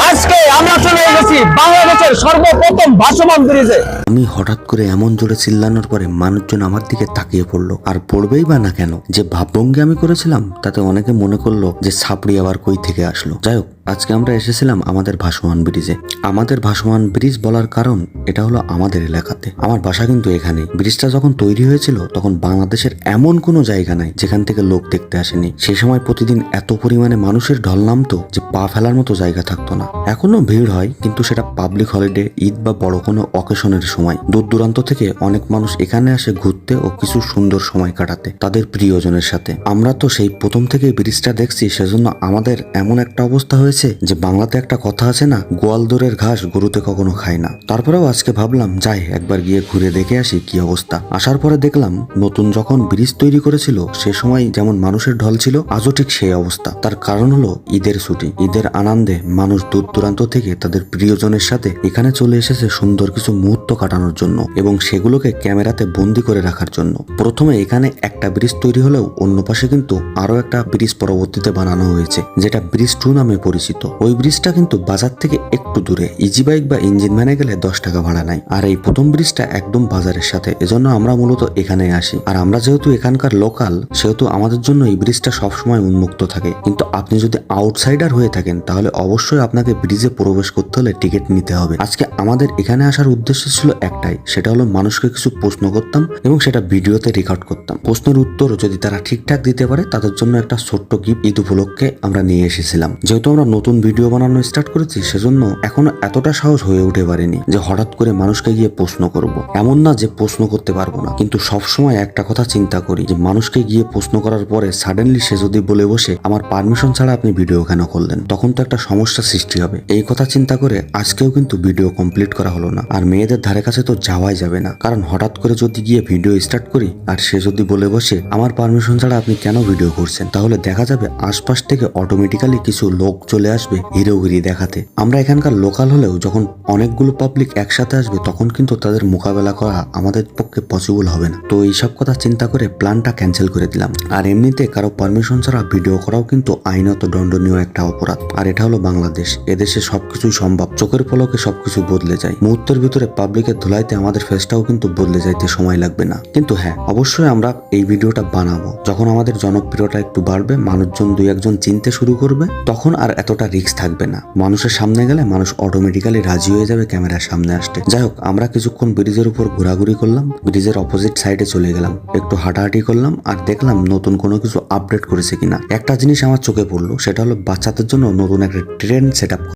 আজকে আমরা চলে এসেছি বাংলাদেশের সর্বপ্রথম ভাসমান ব্রিজে। আমি হঠাৎ করে এমন জোরে চিল্লানোর পরে মানুষজন আমার দিকে তাকিয়ে পড়লো, আর পড়বেই বা না কেন। যে ভাবভঙ্গি আমি করেছিলাম তাতে অনেকে মনে করলো যে ছাপড়ি আবার কই থেকে আসলো। যাই হোক, আজকে আমরা এসেছিলাম আমাদের ভাসমান ব্রিজে। আমাদের ভাসমান ব্রিজ বলার কারণ এটা হলো আমাদের এলাকাতে। আমার বাসা কিন্তু এখানে। ব্রিজটা যখন তৈরি হয়েছিল তখন বাংলাদেশের এমন কোনো জায়গা নাই যেখান থেকে লোক দেখতে আসেনি। সেই সময় প্রতিদিন এত পরিমাণে মানুষের ঢল নামতো যে পা ফেলার মতো জায়গা থাকতো না। এখনো ভিড় হয়, কিন্তু সেটা পাবলিক হলিডে, ঈদ বা বড় কোনো অকেশনের সময়। দূর দূরান্ত থেকে অনেক মানুষ এখানে আসে ঘুরতে ও কিছু সুন্দর সময় কাটাতে তাদের প্রিয়জনের সাথে। আমরা তো সেই প্রথম থেকেই ব্রিজটা দেখছি, সেজন্য আমাদের এমন একটা অবস্থা হয়েছে যে বাংলাতে একটা কথা আছে না, গোয়াল দোরের ঘাস গরুতে কখনো খায় না। তারপরেও আজকে ভাবলাম যাই একবার গিয়ে ঘুরে দেখে আসি কি অবস্থা। আসার পরে দেখলাম নতুন যখন ব্রিজ তৈরি করেছিল সে সময় যেমন মানুষের ঢল ছিল, আজও ঠিক সেই অবস্থা। তার কারণ হলো ঈদের ছুটি। ঈদের আনন্দে মানুষ দূর দূরান্ত থেকে তাদের প্রিয়জনের সাথে এখানে চলে এসেছে সুন্দর কিছু মুহূর্ত কাটানোর জন্য এবং সেগুলোকে ক্যামেরাতে বন্দি করে রাখার জন্য। প্রথমে এখানে একটা ব্রিজ তৈরি হলেও অন্য পাশে কিন্তু আরো একটা ব্রিজ পরবর্তীতে বানানো হয়েছে, যেটা ব্রিজ 2 নামে পরিচিত। ওই ব্রিজটা কিন্তু বাজার থেকে একটু দূরে, ইজি বাইক বা ইঞ্জিন ভ্যানে গেলে 10 টাকা ভাড়া নাই। আর এই প্রথম ব্রিজটা একদম বাজারের সাথে, এজন্য আমরা মূলত এখানে আসি। আর আমরা যেহেতু এখানকার লোকাল, সেহেতু আমাদের জন্য এই ব্রিজটা সবসময় উন্মুক্ত থাকে। কিন্তু আপনি যদি আউটসাইডার হয়ে থাকেন তাহলে অবশ্যই আপনাকে ব্রিজে প্রবেশ করতে হলে টিকিট নিতে হবে। আজকে আমাদের এখানে আসার উদ্দেশ্য ছিল একটাই, সেটা হলো মানুষকে কিছু প্রশ্ন করতাম এবং সেটা ভিডিওতে রেকর্ড করতাম। প্রশ্নের উত্তর যদি তারা ঠিকঠাক দিতে পারে তাদের জন্য একটা ছোট্ট গিফট ঈদ উপলক্ষে আমরা নিয়ে এসেছিলাম। যেহেতু আমরা নতুন ভিডিও বানানো স্টার্ট করেছি, সেজন্য এখনো এতটা সাহস হয়ে উঠে পারেনি যে হঠাৎ করে মানুষকে গিয়ে প্রশ্ন করব। এমন না যে প্রশ্ন করতে পারবো না, কিন্তু সবসময় একটা কথা চিন্তা করি যে মানুষকে গিয়ে প্রশ্ন করার পরে সাডেনলি সে যদি বলে বসে আমার পারমিশন ছাড়া আপনি ভিডিও কেন করলেন, তখন তো একটা সমস্যা সৃষ্টি হবে। এই কথা চিন্তা করে আজকেও কিন্তু ভিডিও কমপ্লিট করা হলো না। আর মেয়েদের ধারে কাছে তো যাওয়াই যাবে না, কারণ হঠাৎ করে যদি গিয়ে ভিডিও স্টার্ট করি আর সে যদি বলে বসে আমার পারমিশন ছাড়া আপনি কেন ভিডিও করছেন, তাহলে দেখা যাবে আশপাশ থেকে অটোমেটিক্যালি কিছু লোক চলে আসবে হিরোগিরি দেখাতে। আমরা এখানকার লোকাল হলেও যখন অনেকগুলো পাবলিক একসাথে আসবে তখন কিন্তু তাদের মোকাবেলা করা আমাদের পক্ষে পসিবল হবে না। তো এইসব কথা চিন্তা করে প্ল্যানটা ক্যান্সেল করে দিলাম। আর এমনিতে কারো পারমিশন ছাড়া ভিডিও করাও কিন্তু আইনত দণ্ডনীয় একটা অপরাধ। আর এটা হলো বাংলাদেশ, এদেশে সবকিছুই সম্ভব। চোখের পলকে সবকিছু বদলে যায়। মুহূর্তের ভিতরে পাবলিকের ধুলাইতে আমাদের ফেসটাও কিন্তু বদলে যাইতে সময় লাগবে না। কিন্তু হ্যাঁ, অবশ্যই আমরা এই ভিডিওটা বানাবো যখন আমাদের জনপ্রিয়তা একটু বাড়বে, মানুষজন 2-1 চিনতে শুরু করবে, তখন আর এতটা রিস্ক থাকবে না। মানুষের সামনে গেলে মানুষ অটোমেটিক্যালি রাজি হয়ে যাবে ক্যামেরার সামনে আসতে। যাই হোক, আমরা কিছুক্ষণ ব্রিজের উপর ঘোরাঘুরি করলাম, ব্রিজের অপোজিট সাইডে চলে গেলাম, একটু হাঁটাহাঁটি করলাম আর দেখলাম নতুন কোনো কিছু আপডেট করেছে কিনা। একটা জিনিস আমার চোখে পড়লো, সেটা হলো বাচ্চাদের জন্য নতুন একটা ট্রেন সেট আপ